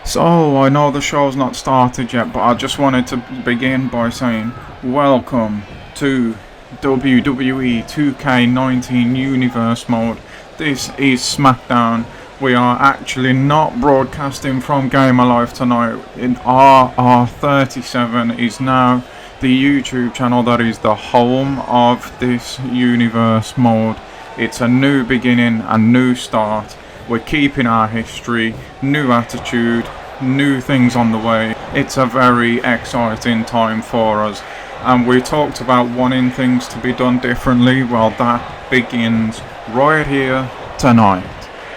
So, I know the show's not started yet, but I just wanted to begin by saying welcome to WWE 2K19 Universe Mode. This is SmackDown. We are actually not broadcasting from Game Alive tonight. In RR37 is now the YouTube channel that is the home of this Universe Mode. It's a new beginning, a new start. We're keeping our history, new attitude, new things on the way. It's a very exciting time for us. And we talked about wanting things to be done differently. Well, that begins right here tonight.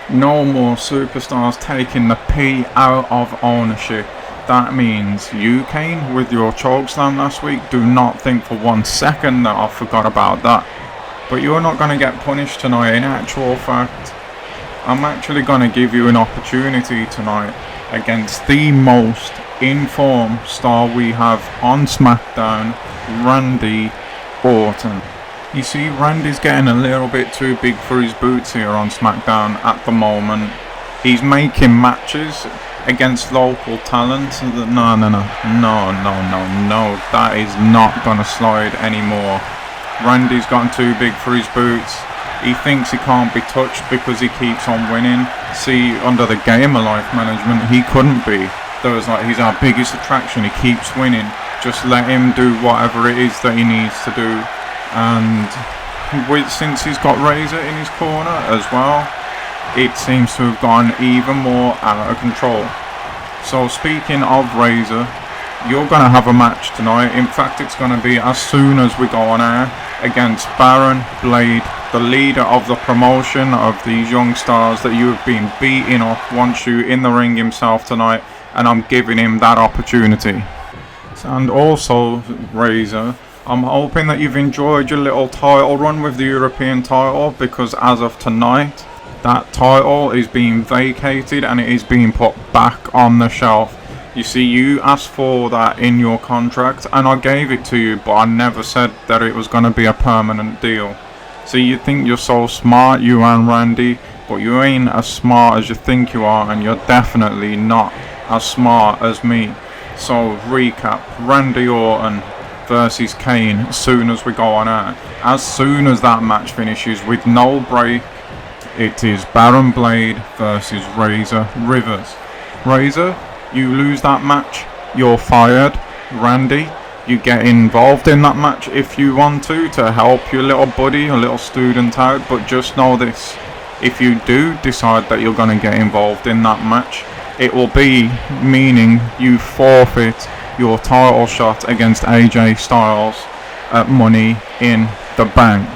No more superstars taking the P out of ownership. That means you, Kane, with your chokeslam last week, do not think for 1 second that I forgot about that. But you're not going to get punished tonight. In actual fact, I'm actually going to give you an opportunity tonight against the most in-form star we have on SmackDown, Randy Orton. You see, Randy's getting a little bit too big for his boots here on SmackDown at the moment. He's making matches against local talent. No, that is not going to slide anymore. Randy's gotten too big for his boots. He thinks he can't be touched because he keeps on winning. See, under the Game of Life management, he couldn't be. There was like, he's our biggest attraction, he keeps winning. Just let him do whatever it is that he needs to do. And since he's got Razor in his corner as well, it seems to have gone even more out of control. So speaking of Razor, you're going to have a match tonight. In fact, it's going to be as soon as we go on air against Baron Blade, the leader of the promotion of these young stars that you have been beating up, wants you in the ring himself tonight, and I'm giving him that opportunity. And also, Razor, I'm hoping that you've enjoyed your little title run with the European title, because as of tonight, that title is being vacated and it is being put back on the shelf. You see, you asked for that in your contract and I gave it to you, but I never said that it was going to be a permanent deal. So you think you're so smart, you and Randy, but you ain't as smart as you think you are, and you're definitely not as smart as me. So recap, Randy Orton versus Kane as soon as we go on air. As soon as that match finishes with no break, it is Baron Blade versus Razor Rivers. Razor, you lose that match, you're fired. Randy, you get involved in that match if you want to help your little buddy, a little student out, but just know this, if you do decide that you're going to get involved in that match, it will be meaning you forfeit your title shot against AJ Styles at Money in the Bank.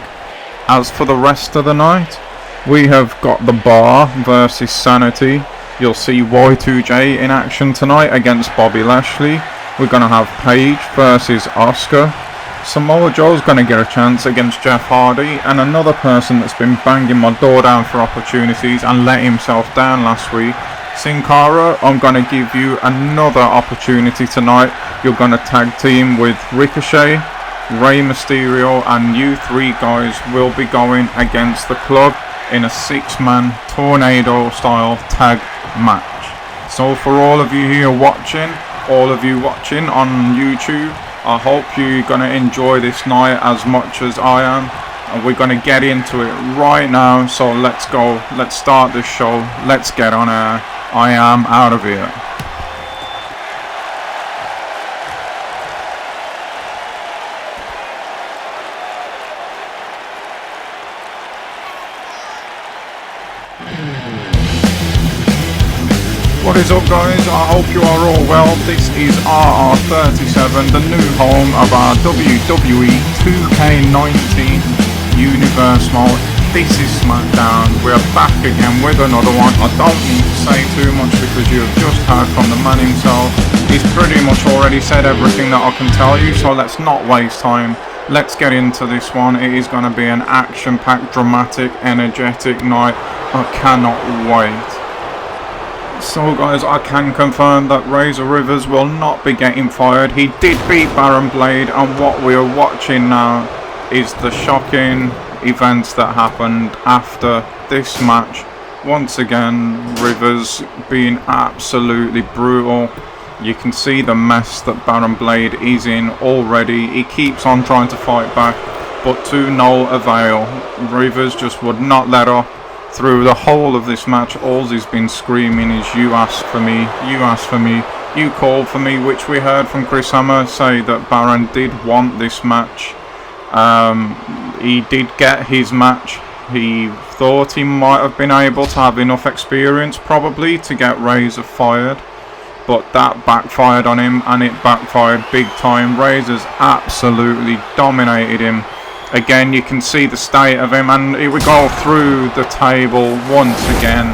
As for the rest of the night, we have got The Bar versus Sanity. You'll see Y2J in action tonight against Bobby Lashley. We're going to have Paige versus Asuka. Samoa Joe's going to get a chance against Jeff Hardy. And another person that's been banging my door down for opportunities and let himself down last week, Sin Cara, I'm going to give you another opportunity tonight. You're going to tag team with Ricochet, Rey Mysterio, and you three guys will be going against the club in a 6-man tornado style tag match. So for all of you here watching, all of you watching on YouTube, I hope you're going to enjoy this night as much as I am. And we're going to get into it right now. So let's go. Let's start this show. Let's get on air. I am out of here. What is up, guys? I hope you are all well. This is RR37, the new home of our WWE 2K19 Universe Mode. This is SmackDown. We're back again with another one. I don't need to say too much because you have just heard from the man himself. He's pretty much already said everything that I can tell you, so let's not waste time. Let's get into this one. It is going to be an action-packed, dramatic, energetic night. I cannot wait. So guys, I can confirm that Razor Rivers will not be getting fired. He did beat Baron Blade, and what we are watching now is the shocking events that happened after this match once again, Rivers being absolutely brutal. You can see the mess that Baron Blade is in already. He keeps on trying to fight back, but to no avail. Rivers just would not let up. Through the whole of this match, all he's been screaming is, "You asked for me, you asked for me, you called for me," which we heard from Chris Hammer say that Baron did want this match. He did get his match. He thought he might have been able to have enough experience probably to get Razor fired, but that backfired on him, and it backfired big time. Razor's absolutely dominated him. Again, you can see the state of him, and here we go through the table once again.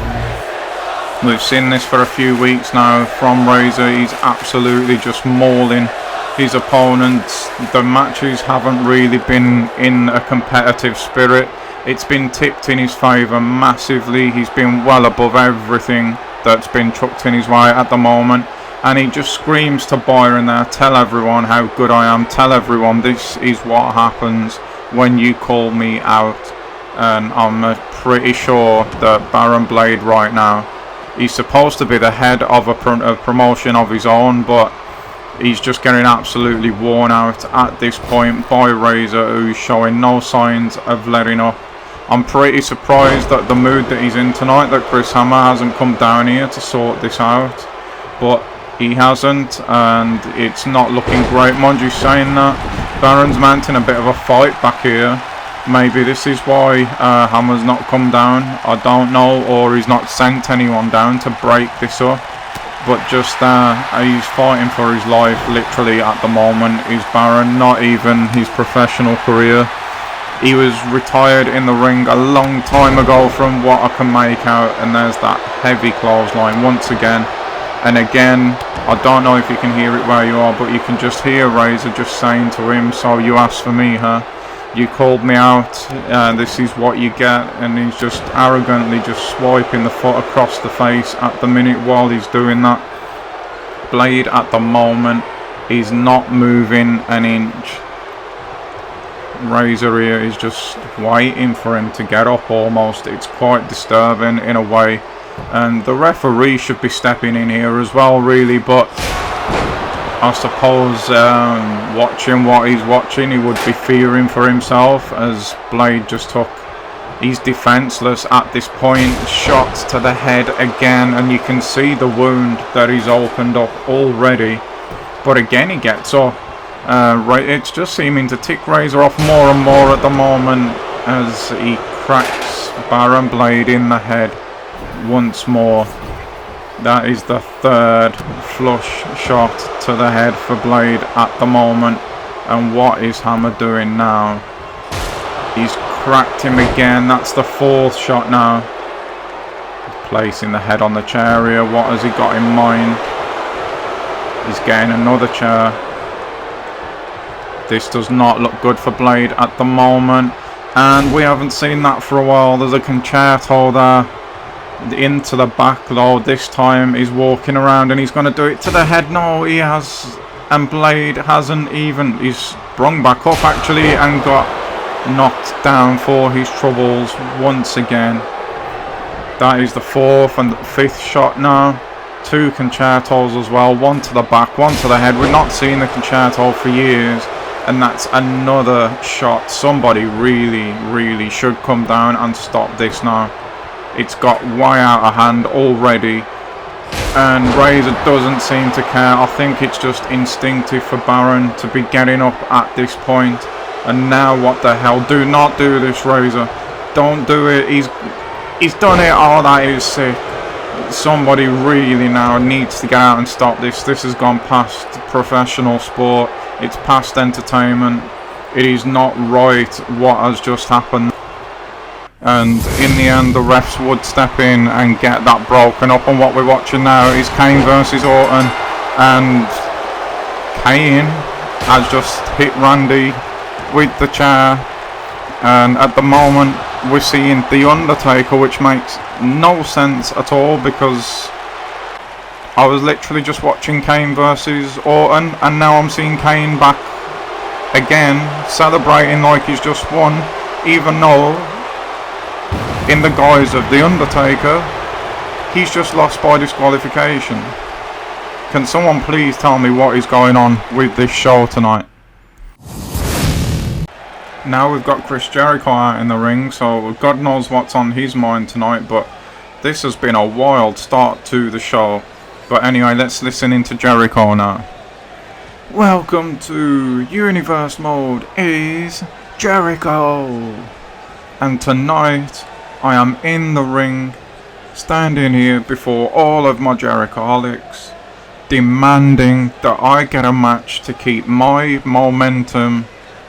We've seen this for a few weeks now from Razor. He's absolutely just mauling his opponents. The matches haven't really been in a competitive spirit. It's been tipped in his favour massively. He's been well above everything that's been chucked in his way at the moment, and he just screams to Byron there, "Tell everyone how good I am, tell everyone this is what happens when you call me out." And I'm pretty sure that Baron Blade right now, he's supposed to be the head of a promotion of his own, but he's just getting absolutely worn out at this point by Razor, who's showing no signs of letting up. I'm pretty surprised that the mood that he's in tonight, that Chris Hammer hasn't come down here to sort this out, but he hasn't, and it's not looking great. Mind you saying that, Baron's mounting a bit of a fight back here. Maybe this is why Hammer's not come down, I don't know, or he's not sent anyone down to break this up. But just he's fighting for his life literally at the moment. Is Baron, not even his professional career. He was retired in the ring a long time ago from what I can make out, and there's that heavy clothesline once again. And again, I don't know if you can hear it where you are, but you can just hear Razor just saying to him, "So you asked for me, huh? You called me out, this is what you get." And he's just arrogantly just swiping the foot across the face at the minute while he's doing that. Blade at the moment is not moving an inch. Razor here is just waiting for him to get up almost. It's quite disturbing in a way. And the referee should be stepping in here as well really, but I suppose watching what he's watching, he would be fearing for himself, as Blade just took, he's defenseless at this point. Shots to the head again, and you can see the wound that he's opened up already, but again he gets up. Right, it's just seeming to tick Razor off more and more at the moment as he cracks Baron Blade in the head once more. That is the third flush shot to the head for Blade at the moment. And what is Hammer doing now? He's cracked him again. That's the fourth shot now. Placing the head on the chair here. What has he got in mind? He's getting another chair. This does not look good for Blade at the moment. And we haven't seen that for a while. There's a concerto there. Into the back though. This time he's walking around and he's going to do it to the head. No, he has, and Blade hasn't even, he's sprung back up actually and got knocked down for his troubles once again. That is the fourth and fifth shot now. Two concertos as well, one to the back, one to the head. We've not seen the concerto for years, and that's another shot. Somebody really should come down and stop this now. It's got way out of hand already, and Razor doesn't seem to care. I think it's just instinctive for Baron to be getting up at this point. And now what the hell? Do not do this, Razor. Don't do it. He's done it. Oh, that is sick. Somebody really now needs to get out and stop this. This has gone past professional sport. It's past entertainment. It is not right what has just happened. And in the end, the refs would step in and get that broken up. And what we're watching now is Kane versus Orton. And Kane has just hit Randy with the chair. And at the moment, we're seeing The Undertaker, which makes no sense at all, because I was literally just watching Kane versus Orton, and now I'm seeing Kane back again, celebrating like he's just won, even though in the guise of The Undertaker, he's just lost by disqualification. Can someone please tell me what is going on with this show tonight? Now we've got Chris Jericho out in the ring, so God knows what's on his mind tonight, but this has been a wild start to the show. But anyway, let's listen into Jericho now. Welcome to Universe Mode is Jericho. And tonight, I am in the ring, standing here before all of my Jerichoholics, demanding that I get a match to keep my momentum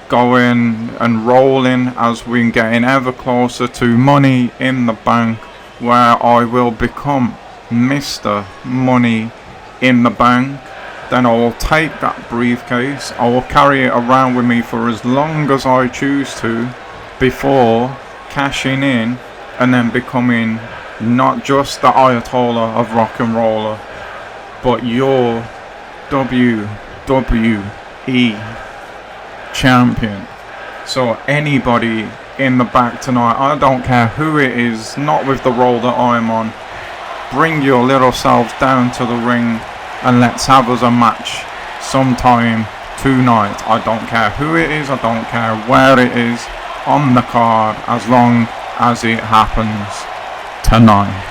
going and rolling as we're getting ever closer to Money in the Bank, where I will become Mr. Money in the Bank. Then I will take that briefcase, I will carry it around with me for as long as I choose to, before cashing in and then becoming not just the Ayatollah of rock and roller, but your WWE champion. So anybody in the back tonight, I don't care who it is, not with the role that I'm on, bring your little selves down to the ring and let's have us a match sometime tonight. I don't care who it is, I don't care where it is on the card, as long as it happens tonight.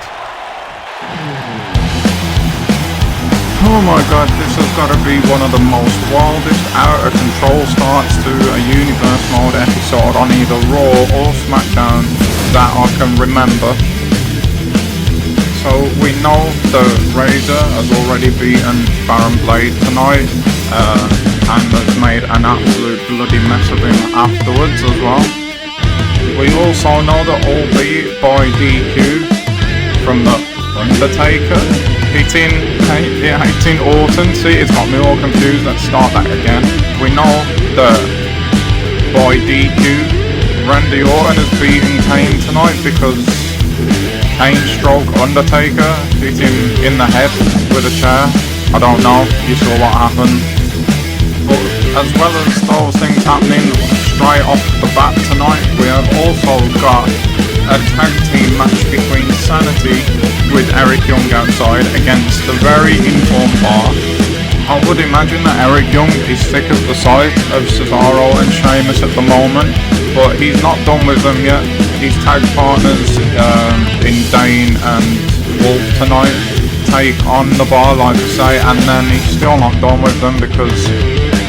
Oh my god, this has got to be one of the most wildest, out of control starts to a Universe Mode episode on either Raw or SmackDown that I can remember. So we know that Razor has already beaten Baron Blade tonight, and has made an absolute bloody mess of him afterwards as well. We also know that, albeit by DQ from the Undertaker, hitting Orton. See, it's got me all confused. Let's start that again. We know that by DQ, Randy Orton has beaten Kane tonight because Kane stroke Undertaker, hit him in the head with a chair. I don't know, you saw what happened. But as well as those things happening straight off the bat tonight, we have also got a tag team match between Sanity with Eric Young outside against the very informed Bar. I would imagine that Eric Young is sick of the sight of Cesaro and Sheamus at the moment, but he's not done with them yet. His tag partners in Dane and Wolf tonight take on the Bar, like I say, and then he's still not done with them because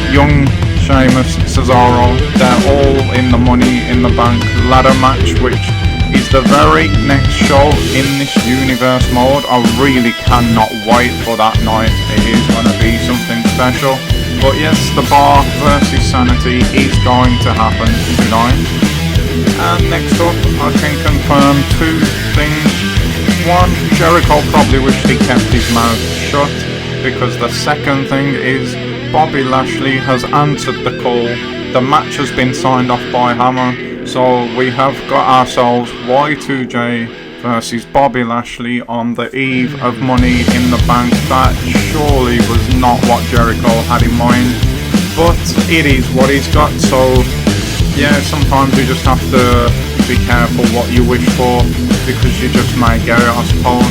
Young, Sheamus, Cesaro, they're all in the Money in the Bank ladder match, which is the very next show in this Universe Mode. I really cannot wait for that night. It is going to be something special. But yes, the Bar versus Sanity is going to happen tonight. And next up, I can confirm two things. One, Jericho probably wished he kept his mouth shut, because the second thing is Bobby Lashley has answered the call. The match has been signed off by Hammer. So we have got ourselves Y2J versus Bobby Lashley on the eve of Money in the Bank. That surely was not what Jericho had in mind, but it is what he's got. So yeah, sometimes you just have to be careful what you wish for, because you just might get it, I suppose.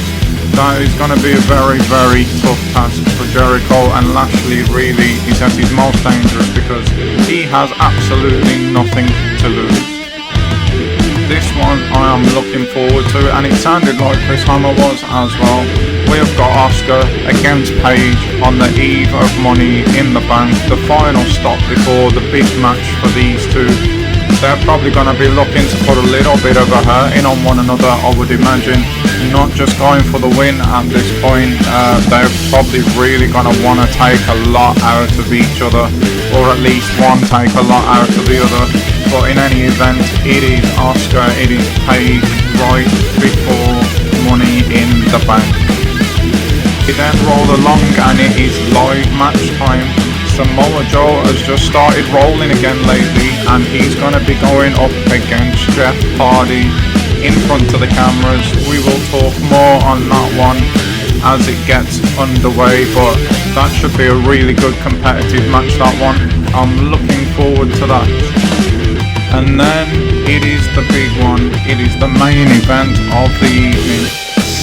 That is going to be a very, very tough task for Jericho, and Lashley really is at his most dangerous because he has absolutely nothing to lose. This one I am looking forward to, and it sounded like Chris Hammer was as well. We have got Asuka against Paige on the eve of Money in the Bank, the final stop before the big match for these two. They're probably going to be looking to put a little bit of a hurt in on one another, I would imagine. Not just going for the win at this point. They're probably really going to want to take a lot out of each other, or at least one take a lot out of the other. But in any event, it is Asuka, it is Paige right before Money in the Bank. We then roll along and it is live match time. Samoa Joe has just started rolling again lately, and he's going to be going up against Jeff Hardy in front of the cameras. We will talk more on that one as it gets underway, but that should be a really good competitive match, that one. I'm looking forward to that. And then it is the big one. It is the main event of the evening.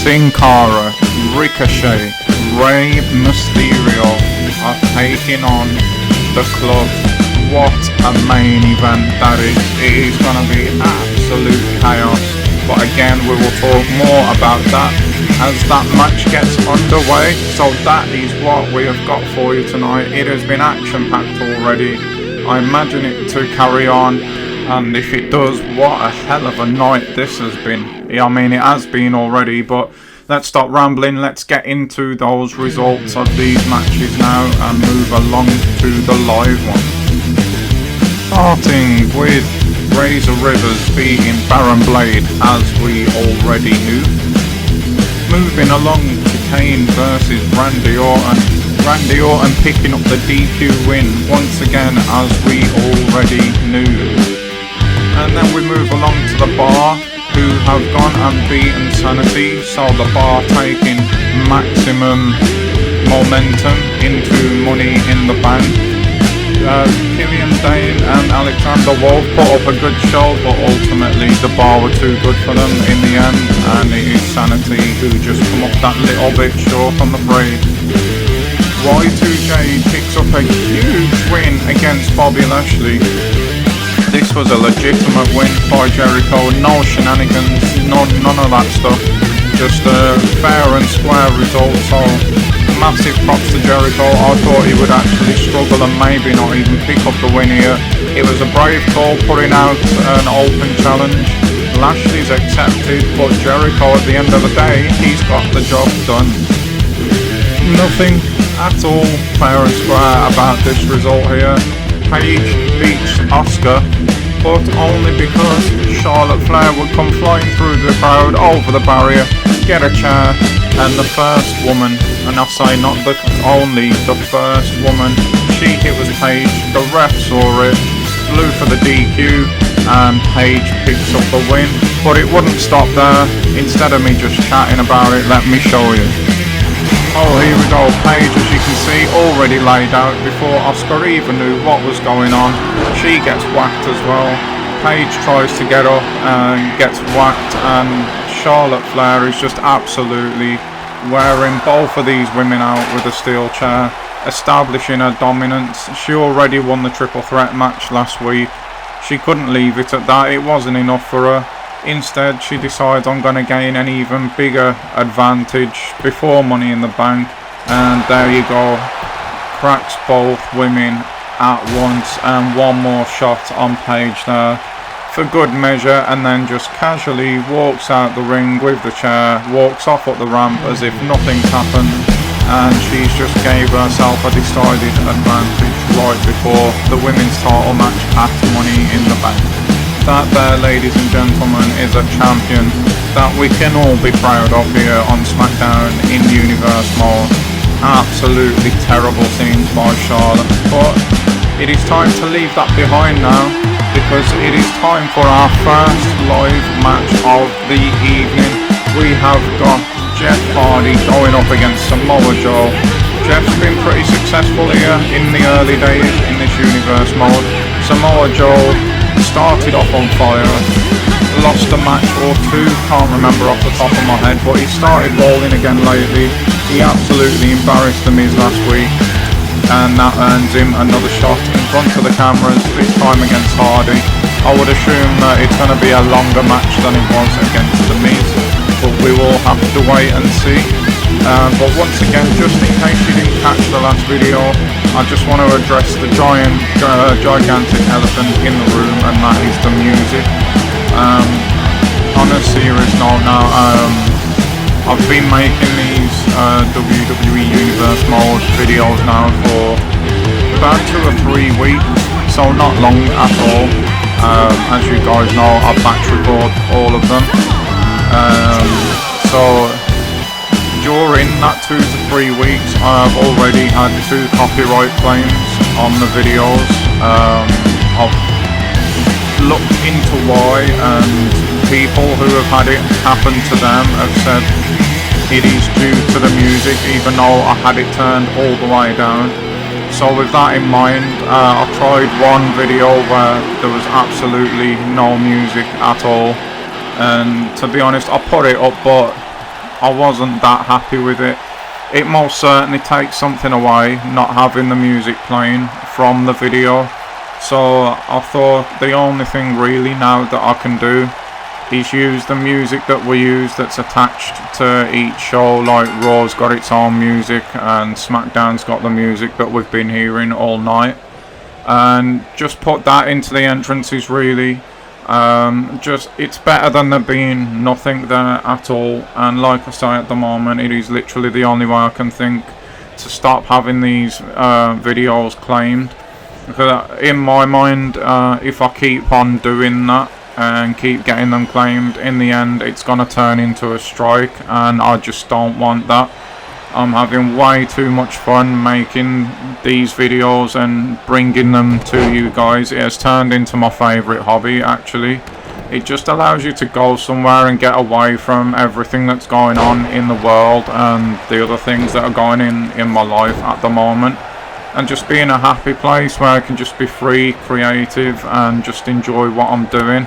Sin Cara, Ricochet, Rey Mysterio are taking on the club. What a main event that is. It is going to be absolute chaos. But again, we will talk more about that as that match gets underway. So that is what we have got for you tonight. It has been action-packed already. I imagine it to carry on, and if it does, what a hell of a night this has been. Yeah, I mean, it has been already, but let's stop rambling. Let's get into those results of these matches now and move along to the live one. Starting with Razor Rivers beating Baron Blade, as we already knew. Moving along to Kane versus Randy Orton. Randy Orton picking up the DQ win once again, as we already knew. And then we move along to the Bar, who have gone and beaten Sanity, so the Bar taking maximum momentum into Money in the Bank. Killian Dane and Alexander Wolf put up a good show, but ultimately the Bar were too good for them in the end, and it is Sanity who just come up that little bit short, I'm afraid. Y2J picks up a huge win against Bobby Lashley. This was a legitimate win by Jericho, no shenanigans, none of that stuff, just a fair and square result, so massive props to Jericho. I thought he would actually struggle and maybe not even pick up the win here. It was a brave call putting out an open challenge. Lashley's accepted, but Jericho at the end of the day, he's got the job done. Nothing at all fair and square about this result here. Paige beats Asuka, but only because Charlotte Flair would come flying through the crowd over the barrier, get a chair, and the first woman, and I say not the only, the first woman, she hit was Paige. The ref saw it, blew for the DQ, and Paige picks up the win. But it wouldn't stop there. Instead of me just chatting about it, let me show you. Oh, here we go. Paige, as you can see, already laid out before Asuka even knew what was going on. She gets whacked as well. Paige tries to get up and gets whacked, and Charlotte Flair is just absolutely wearing both of these women out with a steel chair, establishing her dominance. She already won the triple threat match last week. She couldn't leave it at that. It wasn't enough for her. Instead, she decides, I'm going to gain an even bigger advantage before Money in the Bank. And there you go. Cracks both women at once, and one more shot on Paige there for good measure, and then just casually walks out the ring with the chair, walks off up the ramp as if nothing's happened, and she's just gave herself a decided advantage right before the women's title match at Money in the Bank. That there, ladies and gentlemen, is a champion that we can all be proud of here on SmackDown in Universe mode. Absolutely terrible scenes by Charlotte, but it is time to leave that behind now, because it is time for our first live match of the evening. We have got Jeff Hardy going up against Samoa Joe. Jeff's been pretty successful here in the early days in this Universe mode. Samoa Joe started off on fire, lost a match or two, can't remember off the top of my head, but he started rolling again lately. He absolutely embarrassed the Miz last week, and that earns him another shot in front of the cameras, this time against Hardy. I would assume that it's going to be a longer match than it was against the Miz, but we will have to wait and see. But once again, just in case you didn't catch the last video, I just want to address the gigantic elephant in the room, and that is the music. On a serious note now, I've been making these WWE Universe mode videos now for about 2 or 3 weeks, so not long at all. As you guys know, I batch record all of them. So during that 2 to 3 weeks, I've already had 2 copyright claims on the videos. I've looked into why, and people who have had it happen to them have said it is due to the music, even though I had it turned all the way down. So with that in mind, I tried one video where there was absolutely no music at all, and to be honest, I put it up, but I wasn't that happy with it. It most certainly takes something away not having the music playing from the video. So I thought the only thing really now that I can do is use the music that we use that's attached to each show. Like Raw's got its own music and SmackDown's got the music that we've been hearing all night, and just put that into the entrances really. It's better than there being nothing there at all, and like I say, at the moment it is literally the only way I can think to stop having these videos claimed. Because in my mind, if I keep on doing that and keep getting them claimed, in the end it's gonna turn into a strike, and I just don't want that. I'm having way too much fun making these videos and bringing them to you guys. It has turned into my favourite hobby actually. It just allows you to go somewhere and get away from everything that's going on in the world and the other things that are going in my life at the moment, and just be in a happy place where I can just be free, creative, and just enjoy what I'm doing.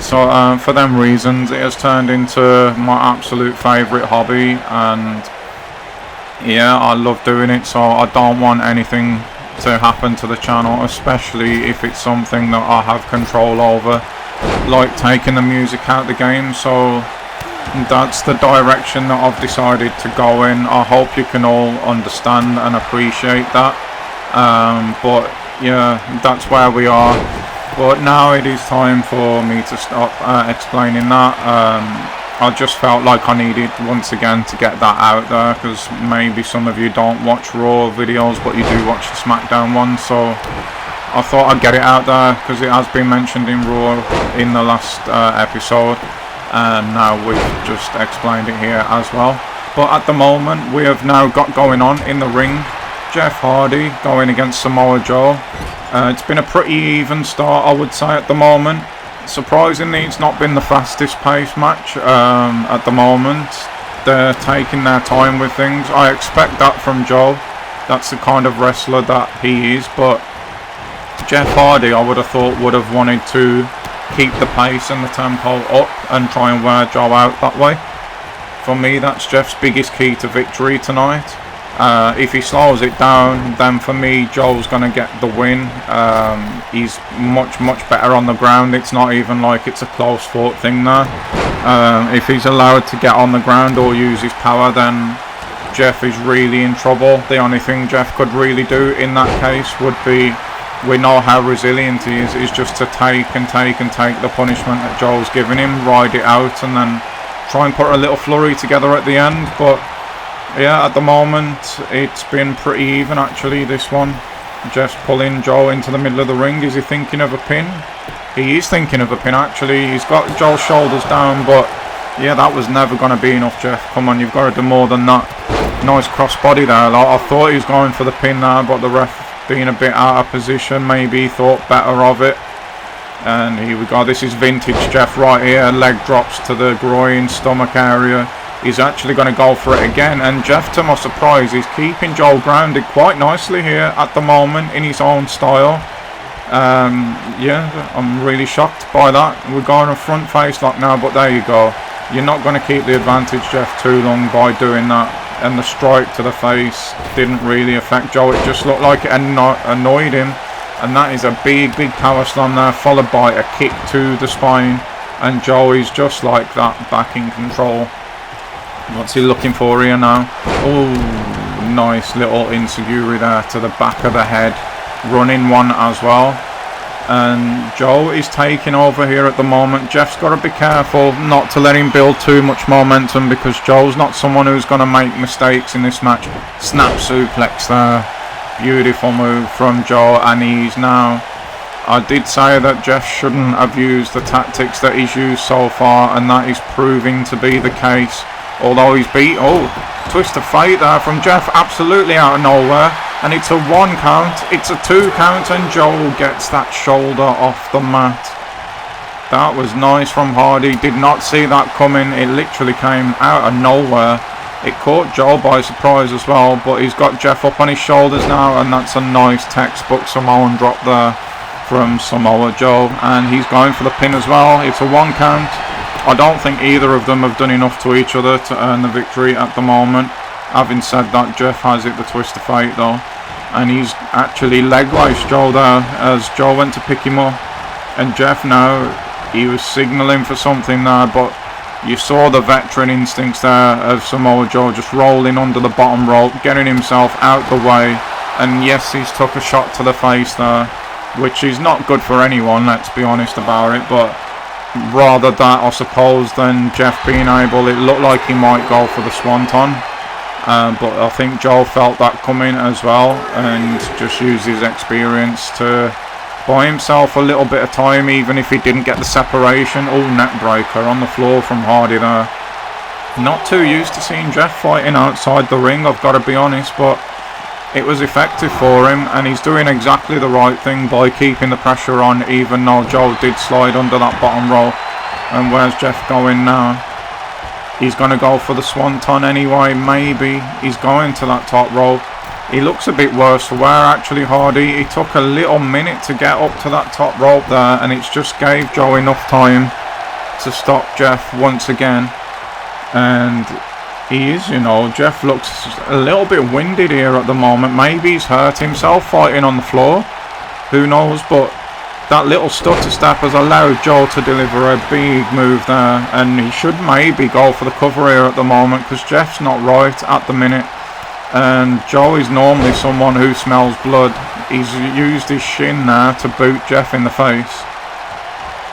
So for them reasons, it has turned into my absolute favourite hobby, and yeah, I love doing it. So I don't want anything to happen to the channel, especially if it's something that I have control over, like taking the music out of the game. So that's the direction that I've decided to go in. I hope you can all understand and appreciate that. But yeah, that's where we are. But now it is time for me to stop explaining that. I just felt like I needed once again to get that out there, because maybe some of you don't watch Raw videos but you do watch the SmackDown ones, so I thought I'd get it out there because it has been mentioned in Raw in the last episode, and now we've just explained it here as well. But at the moment we have now got going on in the ring, Jeff Hardy going against Samoa Joe. It's been a pretty even start, I would say, at the moment. Surprisingly, it's not been the fastest paced match at the moment. They're taking their time with things. I expect that from Joe. That's the kind of wrestler that he is. But Jeff Hardy, I would have thought, would have wanted to keep the pace and the tempo up and try and wear Joe out that way. For me, that's Jeff's biggest key to victory tonight. If he slows it down, then for me Joe's gonna get the win. He's much better on the ground. It's not even like it's a close fought thing there. If he's allowed to get on the ground or use his power, then Jeff is really in trouble. The only thing Jeff could really do in that case would be, we know how resilient he is just to take the punishment that Joe's giving him, ride it out, and then try and put a little flurry together at the end. But yeah, at the moment it's been pretty even actually, this one. Jeff's pulling Joe into the middle of the ring. Is he thinking of a pin? He is thinking of a pin actually. He's got Joe's shoulders down, but yeah, that was never going to be enough, Jeff. Come on, you've got to do more than that. Nice crossbody there. Like, I thought he was going for the pin there, but the ref being a bit out of position, maybe thought better of it. And here we go. This is vintage Jeff right here. Leg drops to the groin, stomach area. He's actually going to go for it again, and Jeff, to my surprise, is keeping Joe grounded quite nicely here at the moment in his own style. Yeah, I'm really shocked by that. We're going a front face lock now, but there you go. You're not going to keep the advantage, Jeff, too long by doing that. And the strike to the face didn't really affect Joe. It just looked like it annoyed him, and that is a big power slam there, followed by a kick to the spine, and Joe is just like that, back in control. What's he looking for here now? Oh, nice little enziguri there to the back of the head. Running one as well. And Joe is taking over here at the moment. Jeff's got to be careful not to let him build too much momentum, because Joe's not someone who's going to make mistakes in this match. Snap suplex there. Beautiful move from Joe, and he's now... I did say that Jeff shouldn't have used the tactics that he's used so far, and that is proving to be the case. Although he's beat... Oh, twist of fate there from Jeff, absolutely out of nowhere. And it's a 1 count, it's a 2 count, and Joe gets that shoulder off the mat. That was nice from Hardy. Did not see that coming. It literally came out of nowhere. It caught Joel by surprise as well, but he's got Jeff up on his shoulders now, and that's a nice textbook Samoan drop there from Samoa Joe, and he's going for the pin as well. It's a 1 count. I don't think either of them have done enough to each other to earn the victory at the moment. Having said that, Jeff has it, the twist of fate though, and he's actually leg laced Joe there as Joe went to pick him up, and Jeff now, he was signalling for something there, but you saw the veteran instincts there of Samoa Joe just rolling under the bottom rope, getting himself out the way, and yes, he's took a shot to the face there, which is not good for anyone, let's be honest about it, but rather that, I suppose, than Jeff being able, it looked like he might go for the swanton, but I think Joel felt that coming as well, and just used his experience to buy himself a little bit of time, even if he didn't get the separation. Oh, neck breaker on the floor from Hardy there. Not too used to seeing Jeff fighting outside the ring, I've got to be honest, but it was effective for him, and he's doing exactly the right thing by keeping the pressure on, even though Joel did slide under that bottom rope. And where's Jeff going now? He's going to go for the swanton anyway, maybe. He's going to that top rope. He looks a bit worse for wear actually, Hardy. He took a little minute to get up to that top rope there, and it's just gave Joe enough time to stop Jeff once again. And he is, you know, Jeff looks a little bit winded here at the moment. Maybe he's hurt himself fighting on the floor. Who knows, but that little stutter step has allowed Joe to deliver a big move there, and he should maybe go for the cover here at the moment, because Jeff's not right at the minute. And Joe is normally someone who smells blood. He's used his shin there to boot Jeff in the face.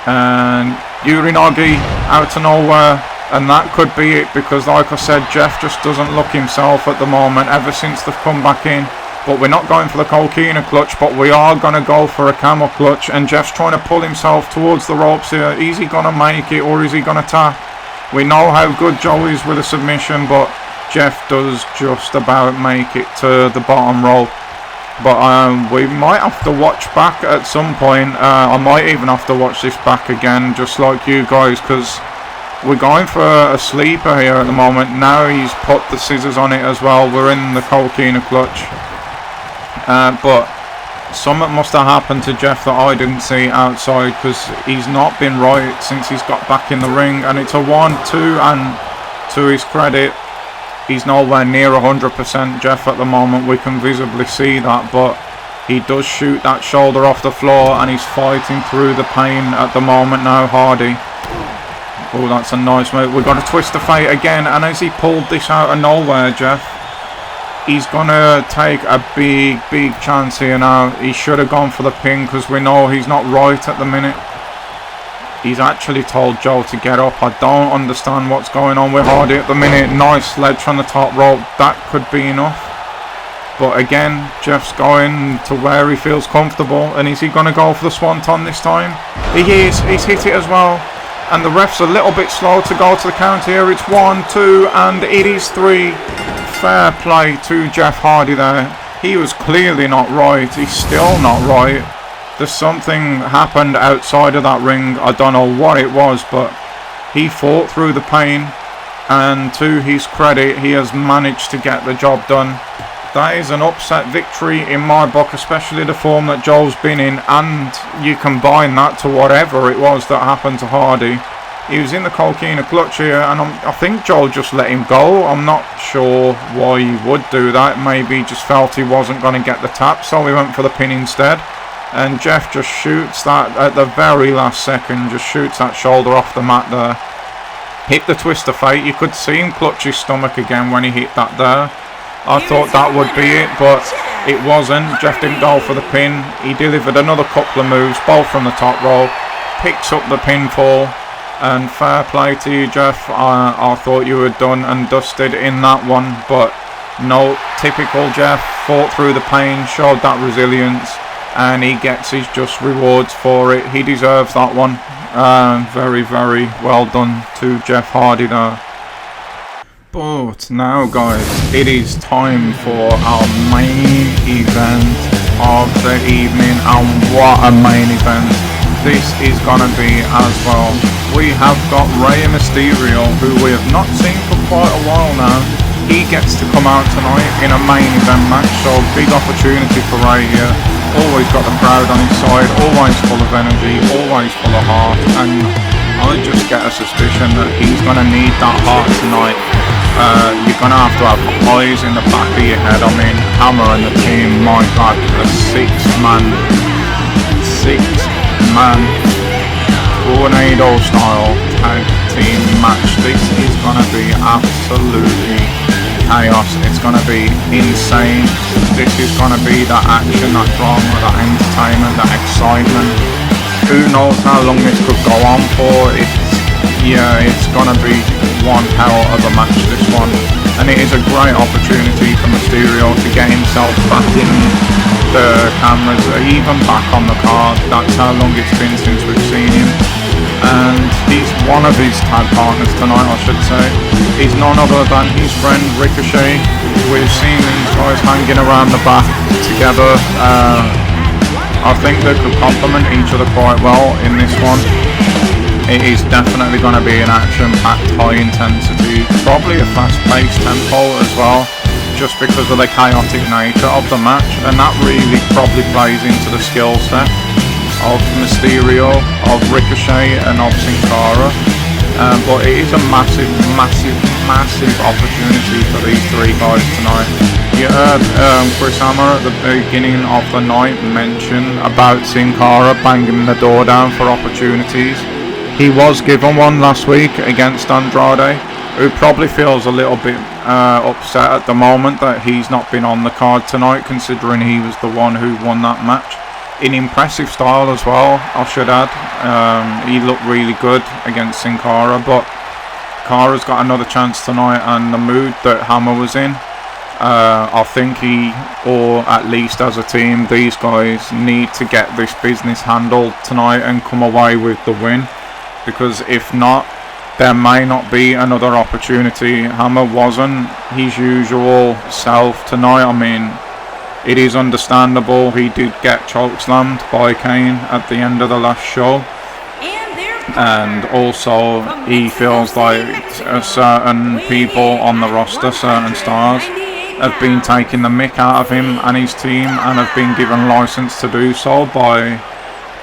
And Urinagi out of nowhere, and that could be it, because like I said, Jeff just doesn't look himself at the moment ever since they've come back in. But we're not going for the coquina clutch, but we are going to go for a camel clutch, and Jeff's trying to pull himself towards the ropes here. Is he going to make it, or is he going to tap? We know how good Joe is with a submission, but Jeff does just about make it to the bottom rope. But we might have to watch back at some point. I might even have to watch this back again, just like you guys, because we're going for a sleeper here at the moment. Now he's put the scissors on it as well. We're in the coquina clutch. But something must have happened to Jeff that I didn't see outside, because he's not been right since he's got back in the ring. And it's a 1-2, and to his credit, he's nowhere near 100% Jeff at the moment. We can visibly see that, but he does shoot that shoulder off the floor, and he's fighting through the pain at the moment now, Hardy. Oh, that's a nice move. We've got a twist of fate again, and as he pulled this out of nowhere, Jeff, he's going to take a big chance here now. He should have gone for the pin, because we know he's not right at the minute. He's actually told Joe to get up. I don't understand what's going on with Hardy at the minute. Nice ledge from the top rope. That could be enough. But again, Jeff's going to where he feels comfortable. And is he going to go for the swanton this time? He is. He's hit it as well. And the ref's a little bit slow to go to the count here. It's 1, 2, and it is 3. Fair play to Jeff Hardy there. He was clearly not right. He's still not right. There's something happened outside of that ring. I don't know what it was, but he fought through the pain, and to his credit, he has managed to get the job done. That is an upset victory in my book, especially the form that Joel's been in, and you combine that to whatever it was that happened to Hardy. He was in the coquina clutch here, and I think Joel just let him go. I'm not sure why he would do that. Maybe he just felt he wasn't going to get the tap, so he went for the pin instead. And Jeff just shoots that at the very last second, just shoots that shoulder off the mat there. Hit the twist of fate. You could see him clutch his stomach again when he hit that there. I thought that would be it, but it wasn't. Jeff didn't go for the pin. He delivered another couple of moves, both from the top rope. Picks up the pinfall, and fair play to you, Jeff. I thought you were done and dusted in that one, but no, typical Jeff. Fought through the pain, showed that resilience, and he gets his just rewards for it. He deserves that one. Very well done to Jeff Hardy there. But now, guys, it is time for our main event of the evening, and what a main event this is gonna be as well. We have got Rey Mysterio, who we have not seen for quite a while now, he gets to come out tonight in a main event match, so big opportunity for Ray here. Always got the crowd on his side, always full of energy, always full of heart, and I just get a suspicion that he's going to need that heart tonight. You're going to have eyes in the back of your head. I mean, Hammer and the team might have a six-man tornado style tag team match. This is going to be absolutely chaos. It's going to be insane. This is going to be that action, that drama, that entertainment, that excitement. Who knows how long this could go on for. It's going to be one hell of a match, this one. And it is a great opportunity for Mysterio to get himself back in the cameras, even back on the card. That's how long it's been since we've seen him. And he's one of his tag partners tonight, I should say. He's none other than his friend Ricochet. We've seen these guys hanging around the back together. I think they could complement each other quite well in this one. It is definitely going to be an action-packed, high-intensity, probably a fast-paced tempo as well, just because of the chaotic nature of the match, and that really probably plays into the skill set of Mysterio, of Ricochet, and of CARA. But it is a massive opportunity for these three guys tonight. You heard Chris Hammer at the beginning of the night mention about CARA banging the door down for opportunities. He was given one last week against Andrade, who probably feels a little bit upset at the moment that he's not been on the card tonight, considering he was the one who won that match. In impressive style as well, I should add. He looked really good against Sin Cara, but Cara's got another chance tonight, and the mood that Hammer was in, I think or at least as a team, these guys need to get this business handled tonight and come away with the win. Because if not, there may not be another opportunity. Hammer wasn't his usual self tonight. I mean, it is understandable. He did get chokeslammed by Kane at the end of the last show. And also, he feels like certain people on the roster, certain stars, have been taking the mick out of him and his team, and have been given license to do so by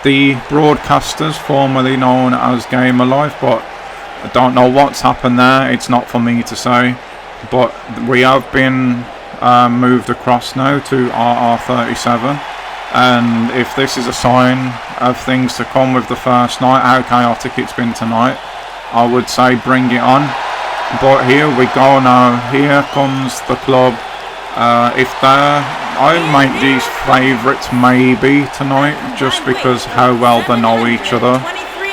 the broadcasters formerly known as Gamer Life. But I don't know what's happened there. It's not for me to say, but we have been moved across now to RR37, and if this is a sign of things to come with the first night, how chaotic it's been tonight, I would say bring it on. But here we go now. Here comes the club. I make these favourites maybe tonight, just because how well they know each other,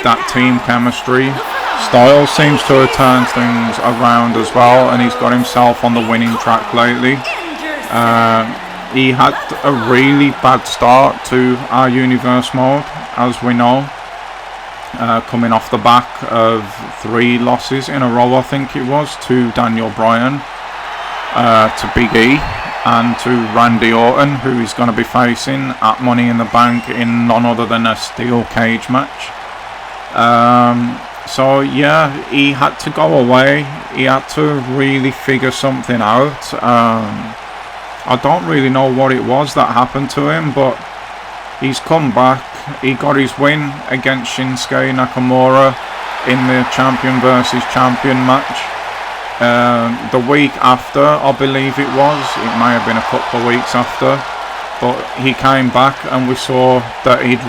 that team chemistry. Styles seems to have turned things around as well, and he's got himself on the winning track lately. He had a really bad start to our Universe mode, as we know, coming off the back of 3 losses in a row, I think it was, to Daniel Bryan, to Big E, and to Randy Orton, who he's going to be facing at Money in the Bank in none other than a steel cage match. So yeah, he had to go away. He had to really figure something out. I don't really know what it was that happened to him, but he's come back. He got his win against Shinsuke Nakamura in the champion versus champion match. The week after, I believe it may have been a couple of weeks after, but he came back and we saw that he'd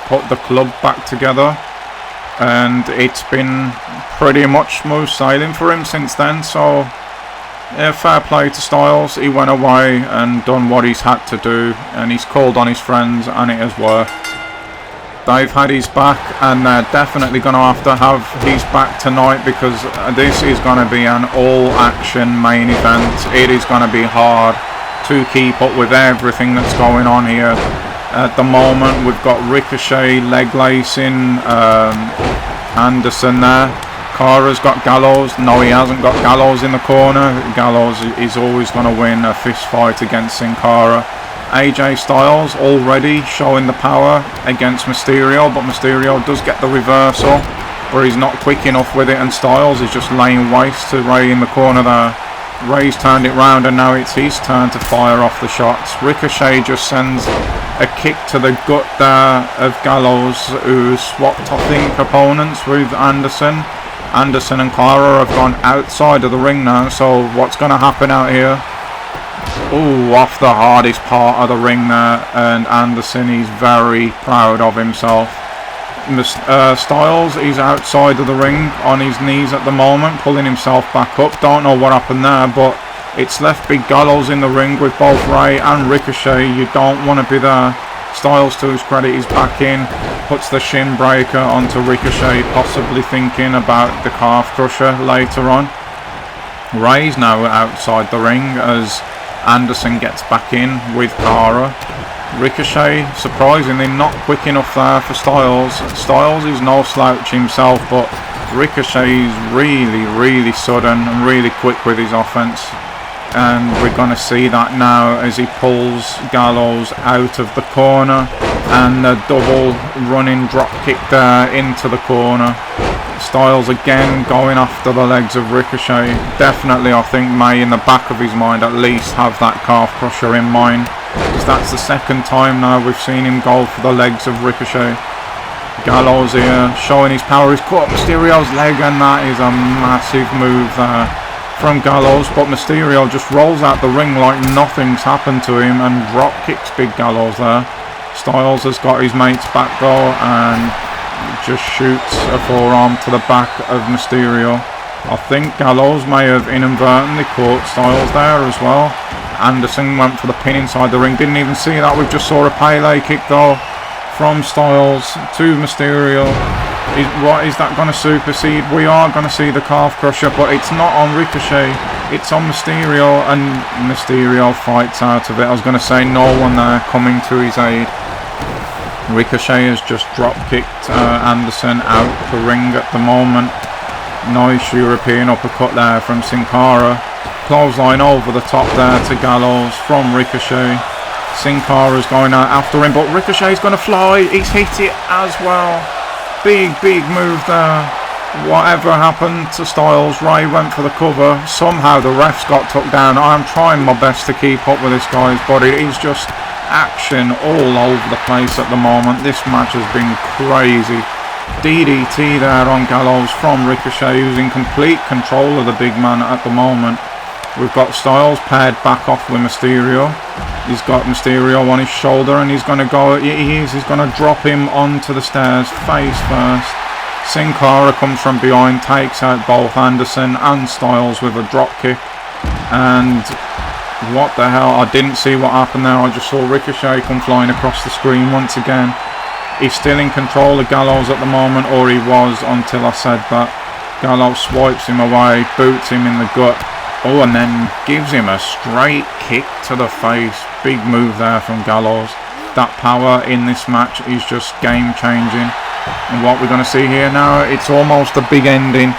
put the club back together, and it's been pretty much smooth sailing for him since then. So fair play to Styles. He went away and done what he's had to do, and he's called on his friends, and it has worked. They've had his back, and they're definitely going to have his back tonight, because this is going to be an all-action main event. It is going to be hard to keep up with everything that's going on here. At the moment, we've got Ricochet leg lacing Anderson there. Cara's got Gallows. No, he hasn't got Gallows in the corner. Gallows is always going to win a fist fight against Sin Cara. AJ Styles already showing the power against Mysterio, but Mysterio does get the reversal, where he's not quick enough with it, and Styles is just laying waste to Ray in the corner there. Ray's turned it round and now it's his turn to fire off the shots. Ricochet just sends a kick to the gut there of Gallows, who swapped, I think, opponents with Anderson. Anderson and CARA have gone outside of the ring now, so what's going to happen out here? Oh, off the hardest part of the ring there, and Anderson is very proud of himself. Styles is outside of the ring on his knees at the moment, pulling himself back up. Don't know what happened there, but it's left Big Gallows in the ring with both Ray and Ricochet. You don't want to be there. Styles, to his credit, is back in, puts the shin breaker onto Ricochet, possibly thinking about the calf crusher later on. Ray's now outside the ring as Anderson gets back in with CARA. Ricochet, surprisingly, not quick enough there for Styles. Styles is no slouch himself, but Ricochet is really sudden and really quick with his offense. And we're going to see that now as he pulls Gallows out of the corner, and a double running drop kick there into the corner. Styles again going after the legs of Ricochet. Definitely, I think, may in the back of his mind at least have that calf crusher in mind, because that's the second time now we've seen him go for the legs of Ricochet. Gallows here showing his power. He's caught Mysterio's leg, and that is a massive move there from Gallows, but Mysterio just rolls out the ring like nothing's happened to him and drop kicks Big Gallows there. Styles has got his mate's back though and just shoots a forearm to the back of Mysterio. I think Gallows may have inadvertently caught Styles there as well. Anderson went for the pin inside the ring, didn't even see that. We just saw a Pele kick though from Styles to Mysterio. Is that going to supersede? We are going to see the calf crusher, but it's not on Ricochet, it's on Mysterio, and Mysterio fights out of it. I was going to say no one there coming to his aid. Ricochet has just drop kicked Anderson out the ring at the moment. Nice European uppercut there from Sin Cara. Clothesline over the top there to Gallows from Ricochet. Sin Cara's going out after him, but Ricochet's going to fly. He's hit it as well. Big move there. Whatever happened to Styles, Ray went for the cover. Somehow the refs got took down. I'm trying my best to keep up with this, guys, but it is just action all over the place at the moment. This match has been crazy. DDT there on Gallows from Ricochet, who's in complete control of the big man at the moment. We've got Styles paired back off with Mysterio. He's got Mysterio on his shoulder and he's going to go, he's going to drop him onto the stairs face first. Sin Cara comes from behind, takes out both Anderson and Styles with a drop kick. And what the hell, I didn't see what happened there. I just saw Ricochet come flying across the screen once again. He's still in control of Gallows at the moment, or he was until I said that. Gallows swipes him away, boots him in the gut. Oh, and then gives him a straight kick to the face. Big move there from Gallows. That power in this match is just game changing. And what we're going to see here now, it's almost a big ending.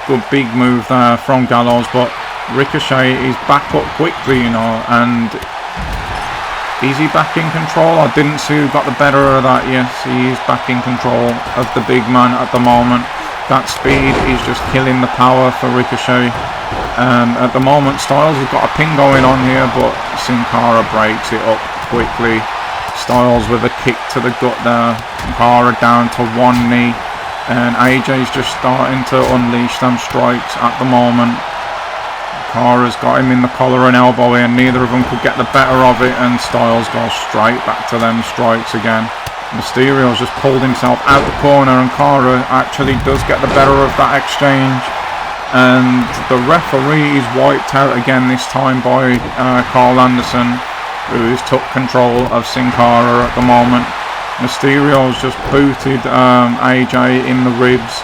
Good big move there from Gallows, but Ricochet is back up quickly, you know, and is he back in control? I didn't see who got the better of that. Yes, he is back in control of the big man at the moment. That speed is just killing the power for Ricochet. At the moment, Styles has got a pin going on here, but Sin Cara breaks it up quickly. Styles with a kick to the gut there. Cara down to one knee, and AJ's just starting to unleash them strikes at the moment. Cara's got him in the collar and elbow here, and neither of them could get the better of it, and Styles goes straight back to them strikes again. Mysterio's just pulled himself out the corner, and Cara actually does get the better of that exchange. And the referee is wiped out again, this time by Carl Anderson, who has took control of Sin Cara at the moment. Mysterio's just booted AJ in the ribs.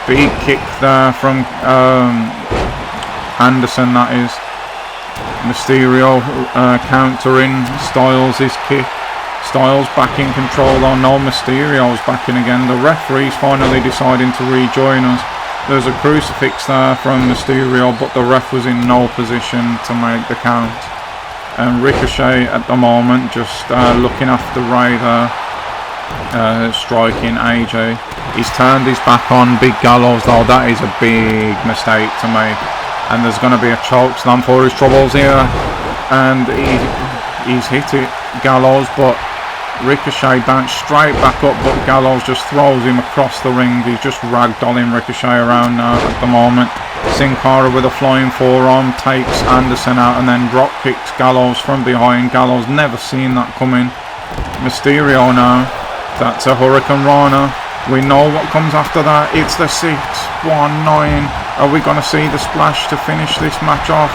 Big kick there from Anderson, that is. Mysterio countering Styles' kick. Styles back in control though. No, Mysterio's back in again. The referee's finally deciding to rejoin us. There's a crucifix there from Mysterio, but the ref was in no position to make the count. And Ricochet at the moment just looking after Ray there, striking AJ. He's turned his back on Big Gallows though. That is a big mistake to make. And there's going to be a choke slam for his troubles here. And he's hit it, Gallows, but Ricochet bounced straight back up, but Gallows just throws him across the ring. He's just ragdolling Ricochet around now at the moment. Sin Cara with a flying forearm takes Anderson out and then drop kicks Gallows from behind. Gallows never seen that coming. Mysterio now. That's a Hurricane Rana. We know what comes after that. It's the 619. Are we going to see the splash to finish this match off?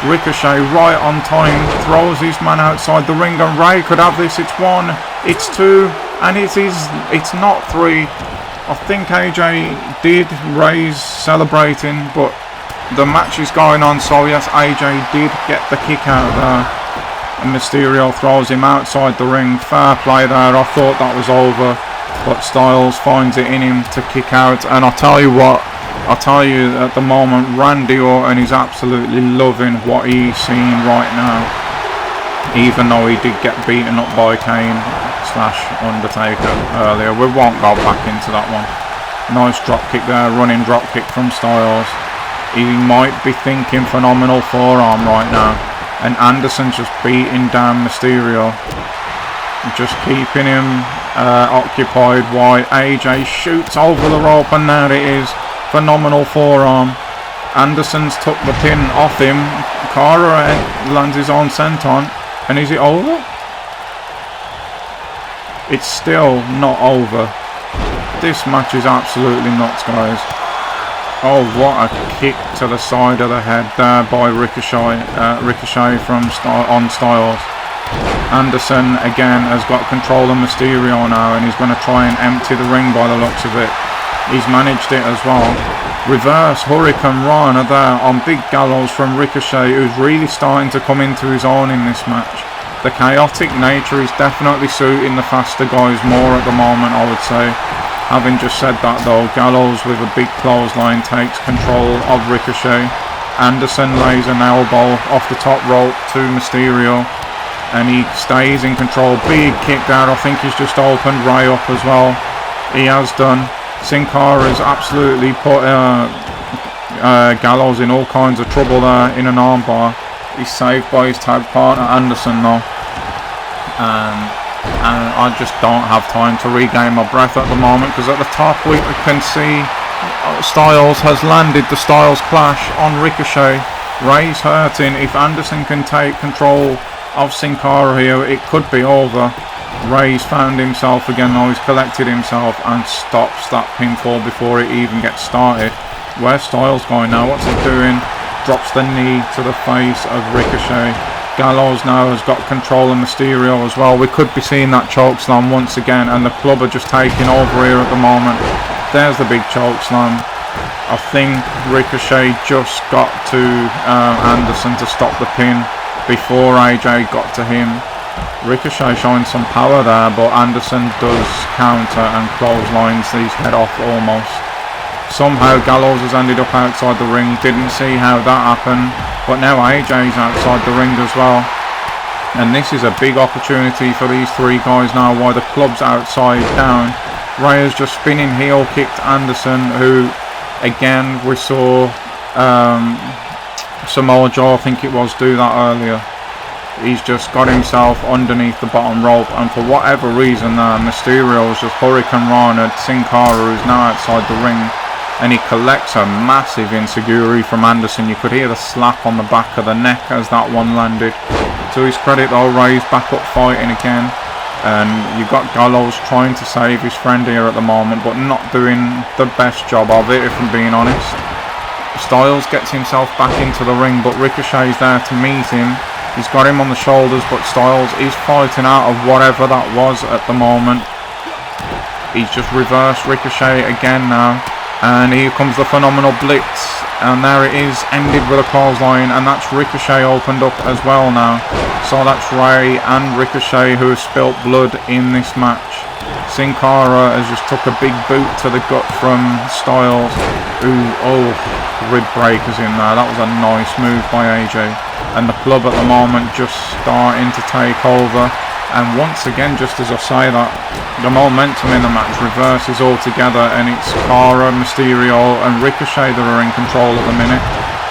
Ricochet right on time, throws his man outside the ring, and Ray could have this. It's 1, it's 2, and it's not 3. I think AJ did raise celebrating, but the match is going on, so yes, AJ did get the kick out there. And Mysterio throws him outside the ring. Fair play there. I thought that was over, but Styles finds it in him to kick out. And I'll tell you at the moment, Randy Orton is absolutely loving what he's seeing right now. Even though he did get beaten up by Kane / Undertaker earlier. We won't go back into that one. Nice drop kick there, running drop kick from Styles. He might be thinking phenomenal forearm right now. And Anderson's just beating down Mysterio. Just keeping him occupied while AJ shoots over the rope, and there it is. Phenomenal forearm. Anderson's took the pin off him. CARA lands his own senton. And is it over? It's still not over. This match is absolutely nuts, guys. Oh, what a kick to the side of the head there by Ricochet. Ricochet from Styles. Anderson again has got control of Mysterio now, and he's going to try and empty the ring by the looks of it. He's managed it as well. Reverse Hurricane Rana there on Big Gallows from Ricochet, who's really starting to come into his own in this match. The chaotic nature is definitely suiting the faster guys more at the moment, I would say. Having just said that though, Gallows with a big clothesline takes control of Ricochet. Anderson lays an elbow off the top rope to Mysterio, and he stays in control. Big kick there. I think he's just opened Ray up as well. He has done. Sin Cara has absolutely put Gallows in all kinds of trouble there in an armbar. He's saved by his tag partner Anderson though. And I just don't have time to regain my breath at the moment, because at the top we can see Styles has landed the Styles Clash on Ricochet. Ray's hurting. If Anderson can take control of Sin Cara here, it could be over. Ray's found himself again though. He's collected himself and stops that pinfall before it even gets started. Where's Styles going now? What's he doing? Drops the knee to the face of Ricochet. Gallows now has got control of Mysterio as well. We could be seeing that chokeslam once again, and the club are just taking over here at the moment. There's the big chokeslam. I think Ricochet just got to Anderson to stop the pin before AJ got to him. Ricochet showing some power there, but Anderson does counter and clotheslines his head off almost. Somehow Gallows has ended up outside the ring. Didn't see how that happened, but now AJ's outside the ring as well. And this is a big opportunity for these three guys now while the club's outside down. Ray has just spinning heel kicked Anderson, who again we saw Samoa Joe, I think it was, do that earlier. He's just got himself underneath the bottom rope, and for whatever reason Mysterio has just Hurricane Rana Sin Cara, who's now outside the ring, and he collects a massive enziguri from Anderson. You could hear the slap on the back of the neck as that one landed. To his credit though, Ray's back up fighting again, and you've got Gallows trying to save his friend here at the moment, but not doing the best job of it, if I'm being honest. Styles gets himself back into the ring, but Ricochet's there to meet him. He's got him on the shoulders, but Styles is fighting out of whatever that was at the moment. He's just reversed Ricochet again now. And here comes the phenomenal blitz. And there it is, ended with a clothesline. And that's Ricochet opened up as well now. So that's Ray and Ricochet who have spilt blood in this match. Sin Cara has just took a big boot to the gut from Styles. Rib breakers in there. That was a nice move by AJ. And the club at the moment just starting to take over. And once again, just as I say that, the momentum in the match reverses altogether, and it's CARA, Mysterio and Ricochet that are in control at the minute.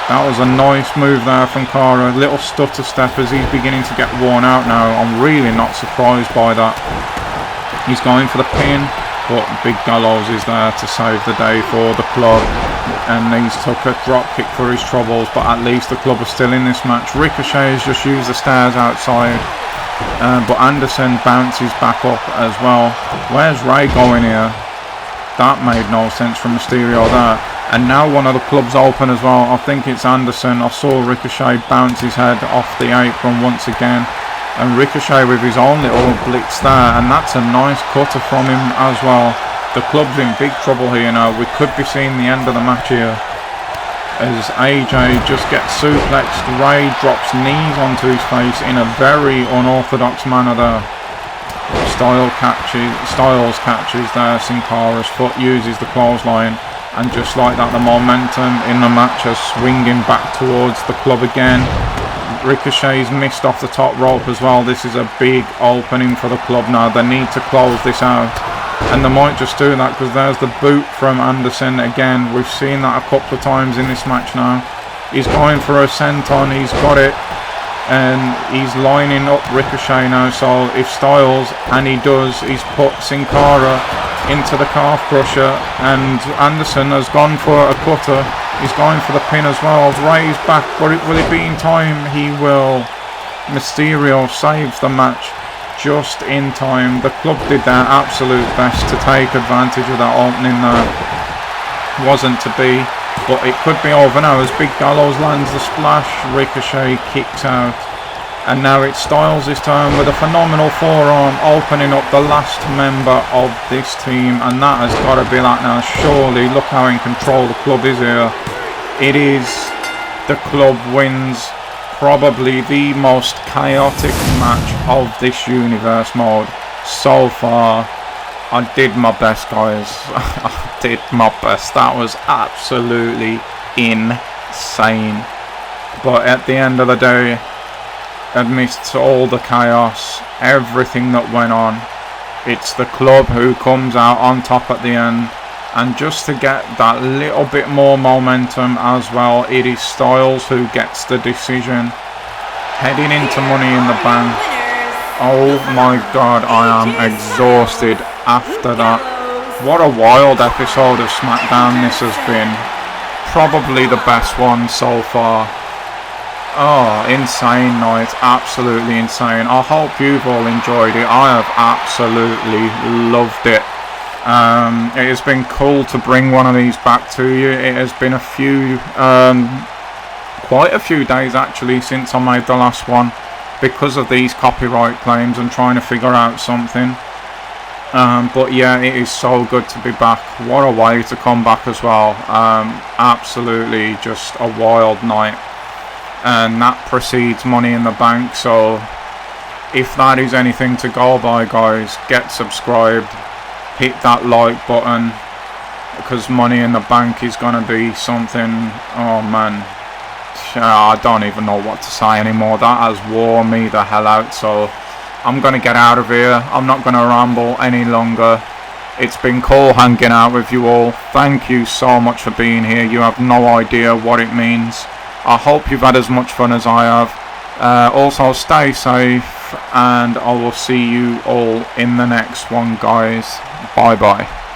That was a nice move there from CARA. Little stutter step as he's beginning to get worn out now. I'm really not surprised by that. He's going for the pin, but Big Gallows is there to save the day for the club. And he's took a drop kick for his troubles, but at least the club are still in this match. Ricochet has just used the stairs outside. But Anderson bounces back up as well. Where's Ray going here? That made no sense from Mysterio there. And now one of the clubs open as well. I think it's Anderson. I saw Ricochet bounce his head off the apron once again. And Ricochet with his own little blitz there. And that's a nice cutter from him as well. The club's in big trouble here now. We could be seeing the end of the match here. As AJ just gets suplexed. Ray drops knees onto his face in a very unorthodox manner there. Styles catches there. Sin Cara's foot, uses the clothesline. And just like that, the momentum in the match is swinging back towards the club again. Ricochet's missed off the top rope as well. This is a big opening for the club now. They need to close this out. And they might just do that because there's the boot from Anderson again. We've seen that a couple of times in this match now. He's going for a senton. He's got it. And he's lining up Ricochet now. So if Styles, and he does, he's put Sin Cara into the calf crusher, and Anderson has gone for a cutter. He's going for the pin as well. Ray's back, but will it be in time? He will. Mysterio saves the match just in time. The club did their absolute best to take advantage of that opening there. Wasn't to be, but it could be over now as Big Gallows lands the splash. Ricochet kicks out. And now it's Styles' turn with a phenomenal forearm, opening up the last member of this team. And that has got to be that now. Surely, look how in control the club is here. It is. The club wins probably the most chaotic match of this universe mode so far. I did my best, guys. I did my best. That was absolutely insane. But at the end of the day, amidst all the chaos, everything that went on, it's the club who comes out on top at the end. And just to get that little bit more momentum as well, it is Styles who gets the decision. Heading into Money in the Bank. Oh my god, I am exhausted after that. What a wild episode of SmackDown this has been. Probably the best one so far. Oh, insane night, absolutely insane. I hope you've all enjoyed it. I have absolutely loved it. It has been cool to bring one of these back to you. It has been a few, quite a few days actually since I made the last one because of these copyright claims and trying to figure out something. But yeah, it is so good to be back. What a way to come back as well. Absolutely just a wild night. And that precedes Money in the Bank, so if that is anything to go by, guys, get subscribed, hit that like button, because Money in the Bank is going to be something, oh man, I don't even know what to say anymore. That has worn me the hell out, so I'm going to get out of here. I'm not going to ramble any longer. It's been cool hanging out with you all. Thank you so much for being here. You have no idea what it means. I hope you've had as much fun as I have. Also, stay safe, and I will see you all in the next one, guys. Bye bye.